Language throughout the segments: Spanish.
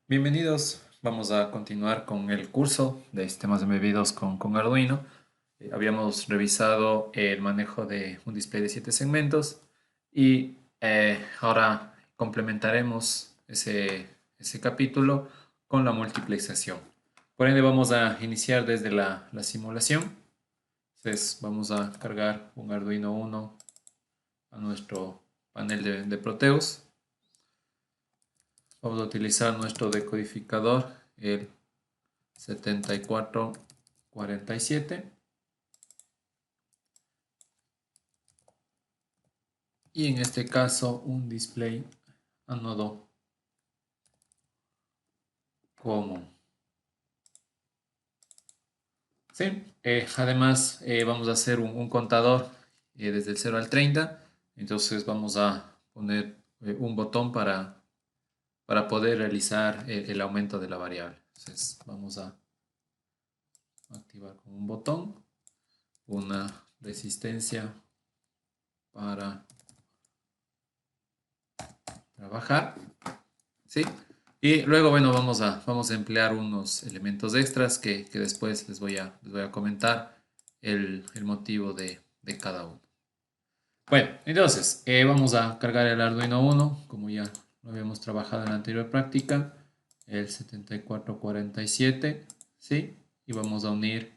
Bienvenidos, vamos a continuar con el curso de sistemas embebidos con Arduino. Habíamos revisado el manejo de un display de 7 segmentos y ahora complementaremos ese capítulo con la multiplexación. Por ende vamos a iniciar desde la simulación. Entonces vamos a cargar un Arduino Uno a nuestro panel de Proteus. Vamos a utilizar nuestro decodificador, el 7447, y en este caso un display anodo común. ¿Sí? Además vamos a hacer un contador desde el 0 al 30. Entonces vamos a poner un botón para poder realizar el aumento de la variable. Entonces vamos a activar con un botón una resistencia para trabajar, ¿sí? Y luego, bueno, vamos a emplear unos elementos extras que después les voy a comentar el motivo de cada uno. Bueno, entonces, vamos a cargar el Arduino Uno, como ya lo habíamos trabajado en la anterior práctica, el 7447, ¿sí? Y vamos a unir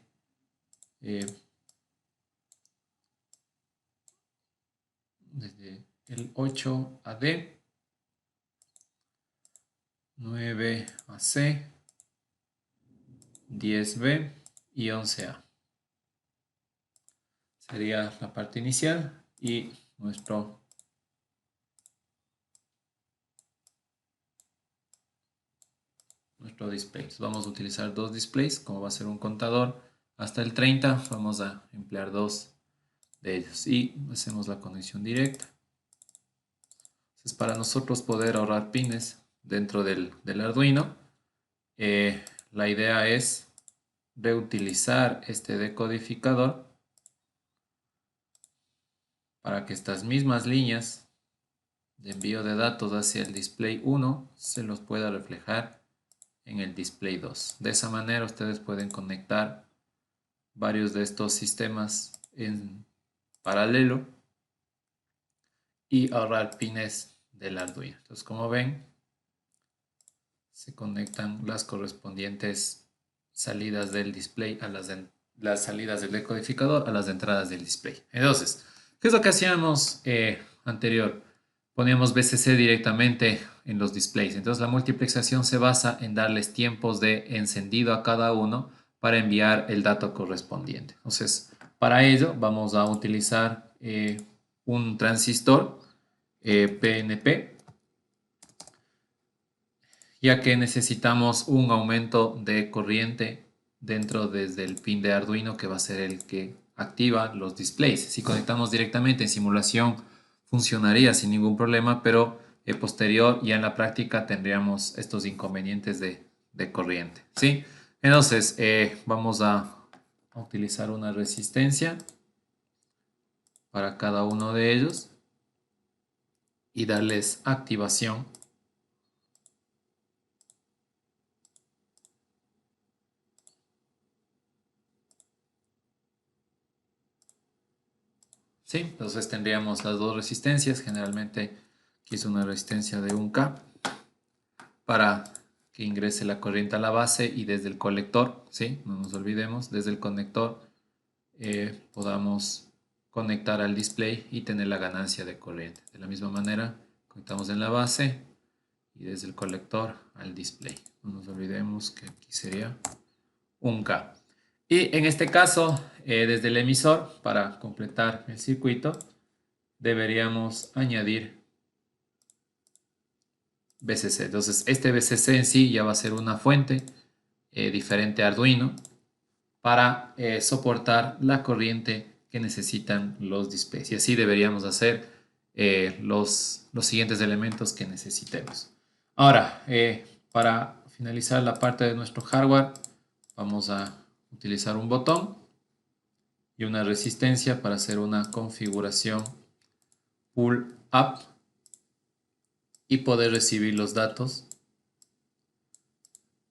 eh, desde el 8 a D, 9 a C, 10B y 11A. Sería la parte inicial y nuestro display. Vamos a utilizar dos displays, como va a ser un contador hasta el 30, vamos a emplear dos de ellos y hacemos la conexión directa. Entonces, para nosotros poder ahorrar pines dentro del Arduino, la idea es reutilizar este decodificador para que estas mismas líneas de envío de datos hacia el display 1 se los pueda reflejar en el display 2. De esa manera ustedes pueden conectar varios de estos sistemas en paralelo y ahorrar pines del Arduino. Entonces, como ven, se conectan las correspondientes salidas del display a las salidas del decodificador a las entradas del display. Entonces, ¿qué es lo que hacíamos anterior? Poníamos VCC directamente en los displays. Entonces, la multiplexación se basa en darles tiempos de encendido a cada uno para enviar el dato correspondiente. Entonces, para ello vamos a utilizar un transistor PNP, ya que necesitamos un aumento de corriente dentro desde el pin de Arduino, que va a ser el que activa los displays. Si conectamos directamente en simulación funcionaría sin ningún problema, pero posterior ya en la práctica tendríamos estos inconvenientes de corriente, ¿sí? Entonces vamos a utilizar una resistencia para cada uno de ellos y darles activación. Sí, entonces tendríamos las dos resistencias. Generalmente aquí es una resistencia de 1K para que ingrese la corriente a la base y desde el colector, ¿sí? No nos olvidemos, desde el conector podamos conectar al display y tener la ganancia de corriente. De la misma manera, conectamos en la base y desde el colector al display. No nos olvidemos que aquí sería 1K. Y en este caso, desde el emisor, para completar el circuito, deberíamos añadir VCC. Entonces, este VCC en sí ya va a ser una fuente diferente a Arduino para soportar la corriente que necesitan los displays. Y así deberíamos hacer los siguientes elementos que necesitemos. Ahora, para finalizar la parte de nuestro hardware, vamos a utilizar un botón y una resistencia para hacer una configuración pull up y poder recibir los datos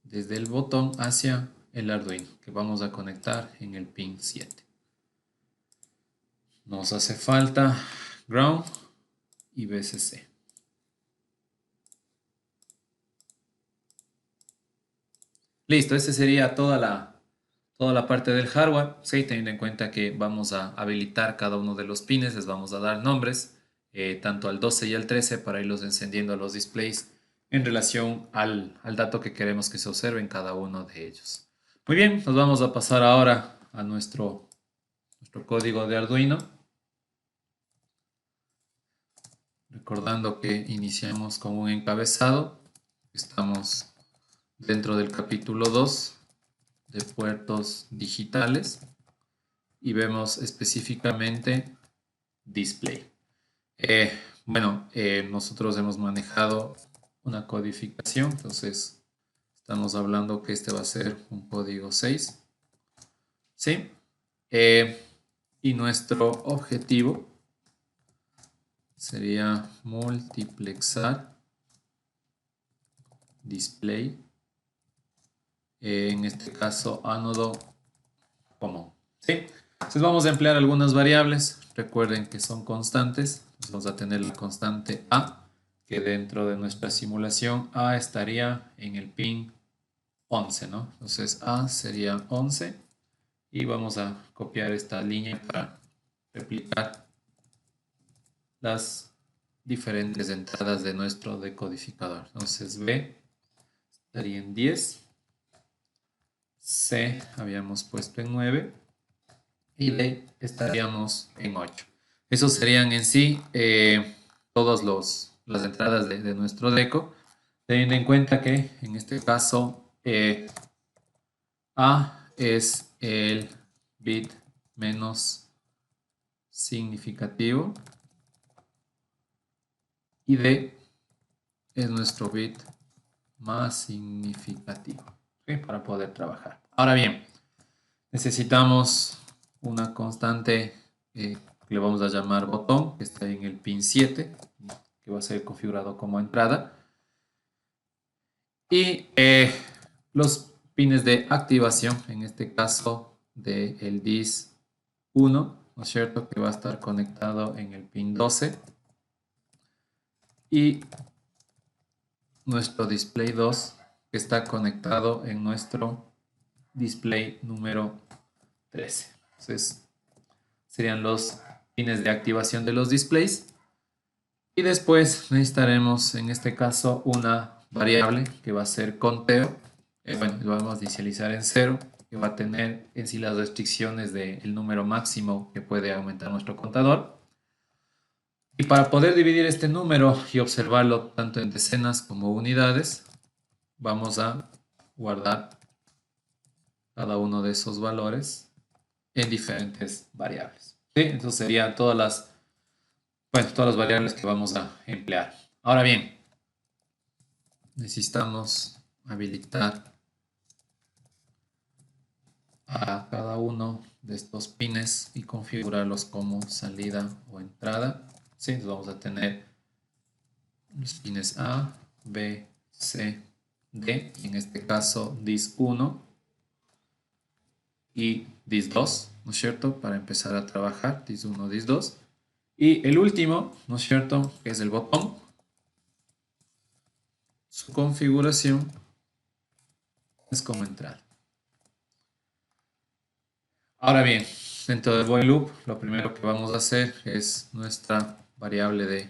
desde el botón hacia el Arduino que vamos a conectar en el pin 7. Nos hace falta ground y VCC. Listo, esa sería toda la parte del hardware, ¿sí? Teniendo en cuenta que vamos a habilitar cada uno de los pines, les vamos a dar nombres, tanto al 12 y al 13 para irlos encendiendo a los displays en relación al dato que queremos que se observe en cada uno de ellos. Muy bien, nos vamos a pasar ahora a nuestro código de Arduino. Recordando que iniciamos con un encabezado, estamos dentro del capítulo 2 de puertos digitales y vemos específicamente display. Nosotros hemos manejado una codificación, entonces estamos hablando que este va a ser un código 6, ¿sí? Y nuestro objetivo sería multiplexar display, en este caso ánodo común, ¿sí? Entonces vamos a emplear algunas variables, recuerden que son constantes, entonces vamos a tener la constante A, que dentro de nuestra simulación A estaría en el pin 11, ¿no? Entonces A sería 11 y vamos a copiar esta línea para replicar las diferentes entradas de nuestro decodificador. Entonces B estaría en 10, C habíamos puesto en 9 y D estaríamos en 8. Esos serían en sí todas las entradas de nuestro deco, teniendo en cuenta que en este caso A es el bit menos significativo y D es nuestro bit más significativo, ¿sí? Para poder trabajar. Ahora bien, necesitamos una constante que le vamos a llamar botón, que está en el pin 7, que va a ser configurado como entrada. Y los pines de activación, en este caso del DIS 1, ¿no es cierto? Que va a estar conectado en el pin 12. Y nuestro display 2, que está conectado en nuestro display número 13. Entonces, serían los pines de activación de los displays. Y después necesitaremos, en este caso, una variable que va a ser conteo. Lo vamos a inicializar en 0, que va a tener en sí las restricciones del número máximo que puede aumentar nuestro contador. Y para poder dividir este número y observarlo tanto en decenas como unidades, vamos a guardar cada uno de esos valores en diferentes variables, ¿sí? Entonces serían todas las variables que vamos a emplear. Ahora bien, necesitamos habilitar a cada uno de estos pines y configurarlos como salida o entrada, ¿sí? Entonces vamos a tener los pines A, B, C, D, y en este caso DIS 1 y DIS 2, ¿no es cierto? Para empezar a trabajar, DIS 1, DIS 2. Y el último, ¿no es cierto? Que es el botón. Su configuración es como entrada. Ahora bien, dentro del while loop, lo primero que vamos a hacer es nuestra variable de,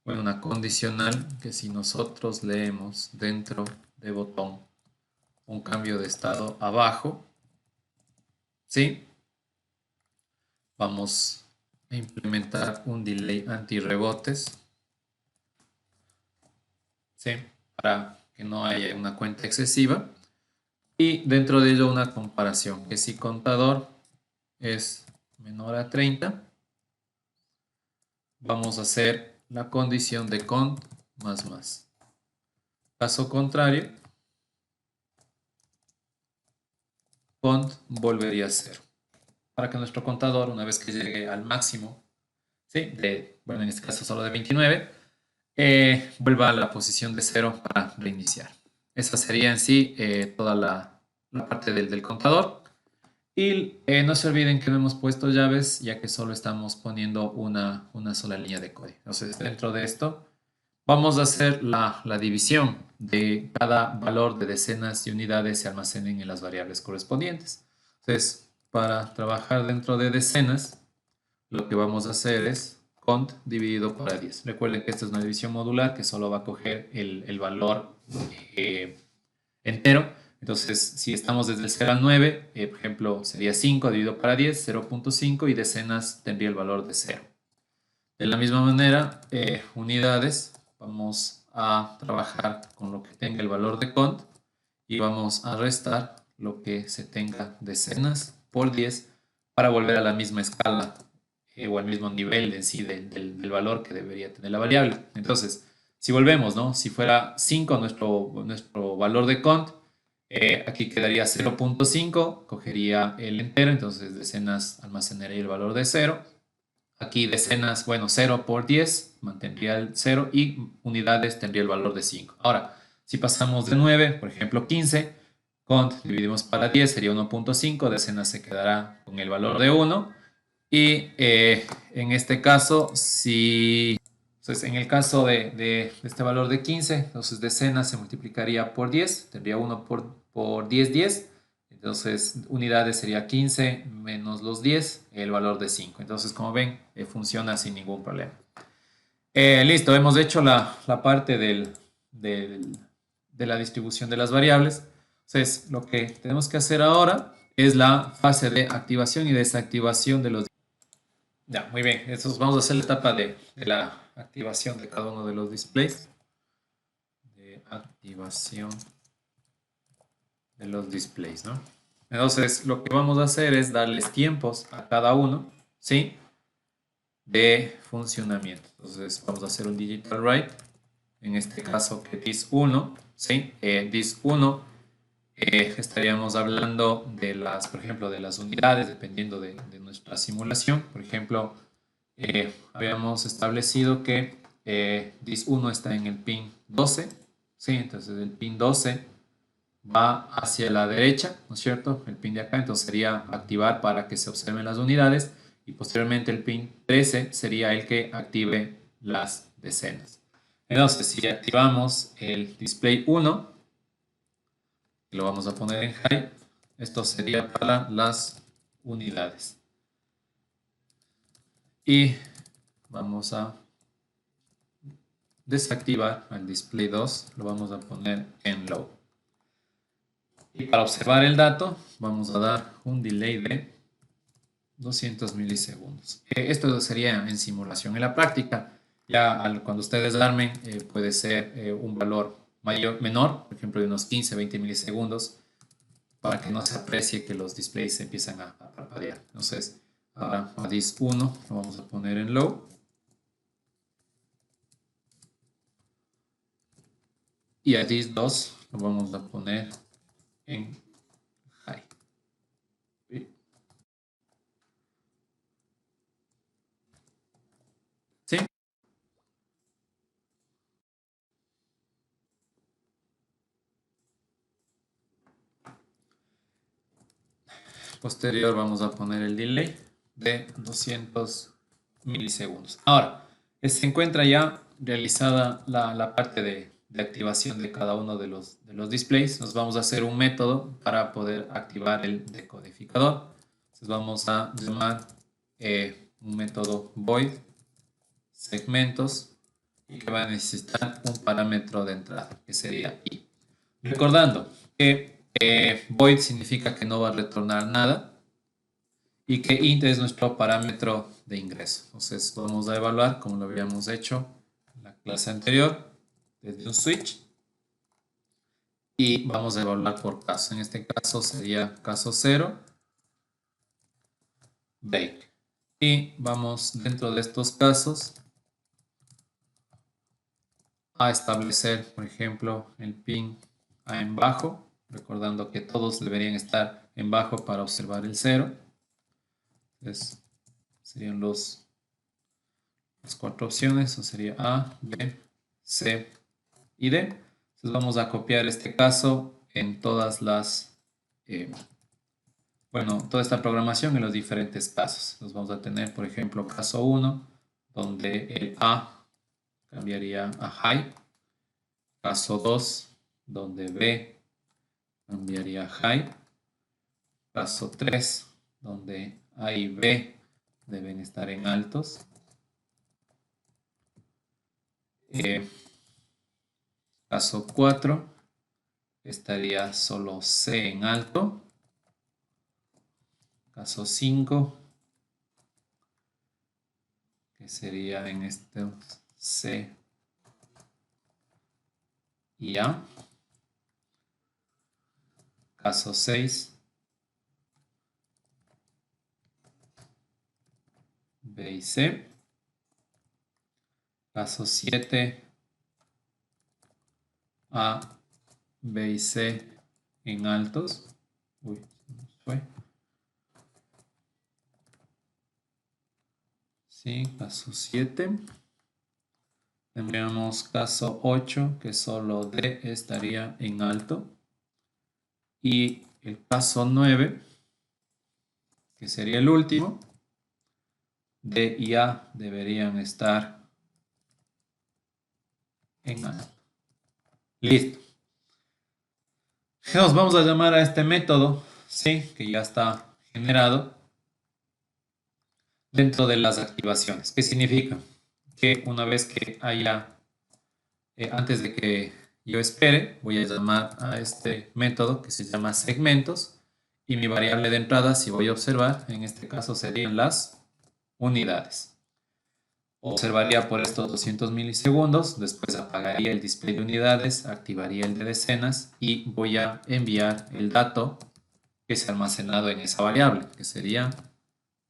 una condicional, que si nosotros leemos dentro de botón un cambio de estado abajo, ¿sí? Vamos a implementar un delay antirrebotes, ¿sí? Para que no haya una cuenta excesiva. Y dentro de ello una comparación, que si contador es menor a 30, vamos a hacer la condición de cont más. Caso contrario, cont volvería a 0. Para que nuestro contador, una vez que llegue al máximo, ¿sí? En este caso solo de 29, vuelva a la posición de 0 para reiniciar. Esa sería en sí toda la parte del contador. Y no se olviden que no hemos puesto llaves, ya que solo estamos poniendo una sola línea de código. Entonces, dentro de esto, vamos a hacer la división de cada valor de decenas y unidades se almacenen en las variables correspondientes. Entonces, para trabajar dentro de decenas, lo que vamos a hacer es cont dividido por 10. Recuerden que esta es una división modular que solo va a coger el valor entero. Entonces, si estamos desde el 0 al 9, por ejemplo, sería 5 dividido para 10, 0.5 y decenas tendría el valor de 0. De la misma manera, unidades, vamos a trabajar con lo que tenga el valor de cont y vamos a restar lo que se tenga decenas por 10 para volver a la misma escala o al mismo nivel en sí del valor que debería tener la variable. Entonces, si volvemos, ¿no? Si fuera 5 nuestro valor de cont, aquí quedaría 0.5, cogería el entero, entonces decenas almacenaría el valor de 0. Aquí decenas, bueno, 0 por 10 mantendría el 0 y unidades tendría el valor de 5. Ahora, si pasamos de 9, por ejemplo 15, cont dividimos para 10 sería 1.5, decenas se quedará con el valor de 1. Y en este caso, si entonces, en el caso de este valor de 15, entonces decenas se multiplicaría por 10, tendría 1 por 10, 10. Entonces, unidades sería 15 menos los 10, el valor de 5. Entonces, como ven, funciona sin ningún problema. Listo, hemos hecho la parte de la distribución de las variables. Entonces, lo que tenemos que hacer ahora es la fase de activación y desactivación de los. Ya, muy bien. Entonces vamos a hacer la etapa de la activación de cada uno de los displays. De activación de los displays, ¿no? Entonces, lo que vamos a hacer es darles tiempos a cada uno, ¿sí? De funcionamiento. Entonces, vamos a hacer un digital write. En este caso, que dis1, ¿sí? Dis1 estaríamos hablando de las, por ejemplo, de las unidades, dependiendo de nuestra simulación. Por ejemplo, habíamos establecido que dis1 está en el pin 12, ¿sí? Entonces el pin 12 va hacia la derecha, ¿no es cierto? El pin de acá, entonces sería activar para que se observen las unidades y posteriormente el pin 13 sería el que active las decenas. Entonces, si activamos el display 1, lo vamos a poner en high, esto sería para las unidades. Y vamos a desactivar al display 2, lo vamos a poner en low. Y para observar el dato, vamos a dar un delay de 200 milisegundos. Esto sería en simulación. En la práctica, ya cuando ustedes armen, puede ser un valor menor, por ejemplo, de unos 15, 20 milisegundos, para que no se aprecie que los displays se empiezan a parpadear. Entonces, ahora a dis1 lo vamos a poner en low. Y a dis2 lo vamos a poner en high. ¿Sí? Posterior vamos a poner el delay de 200 milisegundos. Ahora, se encuentra ya realizada la parte de activación de cada uno de los displays. Nos vamos a hacer un método para poder activar el decodificador. Entonces vamos a llamar un método void segmentos y que va a necesitar un parámetro de entrada que sería i. Recordando que void significa que no va a retornar nada y que int es nuestro parámetro de ingreso. Entonces vamos a evaluar como lo habíamos hecho en la clase anterior desde un switch y vamos a evaluar por caso. En este caso sería caso 0, break. Y vamos dentro de estos casos a establecer, por ejemplo, el pin a en bajo, recordando que todos deberían estar en bajo para observar el 0. Entonces, serían las 4 opciones, o sería A, B, C y D. Entonces vamos a copiar este caso en todas las, toda esta programación en los diferentes casos. Entonces vamos a tener, por ejemplo, caso 1, donde el A cambiaría a high. Caso 2, donde B cambiaría a high. Caso 3, donde A y B deben estar en altos. Caso 4, estaría solo C en alto. Caso 5, que sería en este C y A. Caso 6, B y C. Caso 7, A, B y C en altos. Uy, se nos fue. Sí, caso 7. Tendríamos caso 8, que solo D estaría en alto. Y el caso 9, que sería el último, D y A deberían estar en alto. Listo. Nos vamos a llamar a este método, ¿sí? Que ya está generado dentro de las activaciones. ¿Qué significa? Que una vez que haya, antes de que yo espere, voy a llamar a este método que se llama segmentos y mi variable de entrada, si voy a observar, en este caso serían las unidades. Observaría por estos 200 milisegundos, después apagaría el display de unidades, activaría el de decenas y voy a enviar el dato que se ha almacenado en esa variable, que sería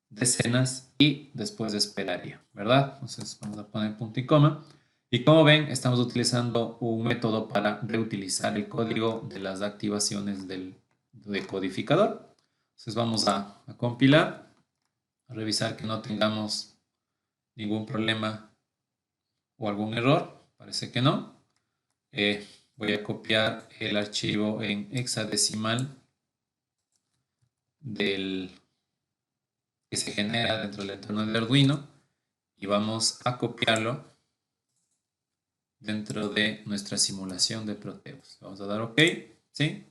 decenas y después esperaría, ¿verdad? Entonces vamos a poner punto y coma. Y como ven, estamos utilizando un método para reutilizar el código de las activaciones del decodificador. Entonces vamos a compilar, a revisar que no tengamos ningún problema o algún error. Parece que no. Voy a copiar el archivo en hexadecimal del que se genera dentro del entorno de Arduino y vamos a copiarlo dentro de nuestra simulación de Proteus. Vamos a dar OK, ¿sí?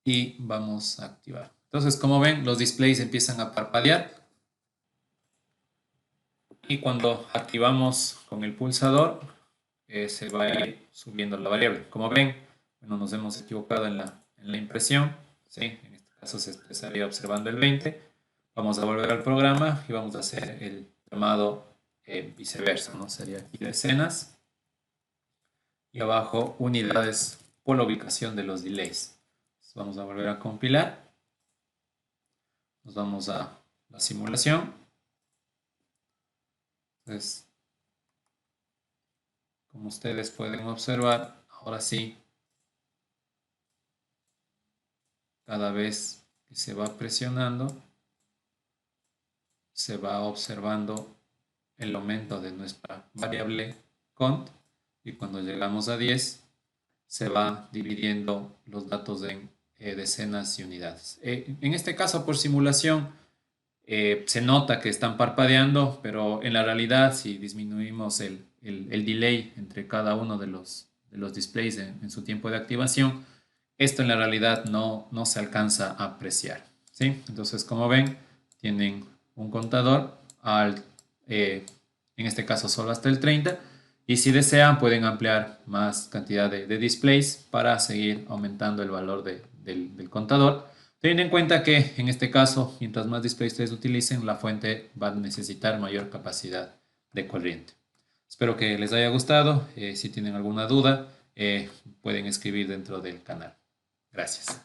Y vamos a activar. Entonces, como ven, los displays empiezan a parpadear y cuando activamos con el pulsador se va a ir subiendo la variable. Como ven, bueno, nos hemos equivocado en la impresión, ¿sí? En este caso se estaría observando el 20. Vamos a volver al programa y vamos a hacer el llamado viceversa, ¿no? Sería aquí decenas y abajo unidades por la ubicación de los delays. Entonces vamos a volver a compilar. Nos vamos a la simulación. Entonces, como ustedes pueden observar, ahora sí, cada vez que se va presionando, se va observando el aumento de nuestra variable cont y cuando llegamos a 10 se va dividiendo los datos en decenas y unidades. En este caso, por simulación, se nota que están parpadeando, pero en la realidad, si disminuimos el delay entre cada uno de los displays en su tiempo de activación, esto en la realidad no se alcanza a apreciar, ¿sí? Entonces, como ven, tienen un contador en este caso solo hasta el 30, y si desean pueden ampliar más cantidad de displays para seguir aumentando el valor del contador, teniendo en cuenta que en este caso, mientras más displays ustedes utilicen, la fuente va a necesitar mayor capacidad de corriente. Espero que les haya gustado. Si tienen alguna duda, pueden escribir dentro del canal. Gracias.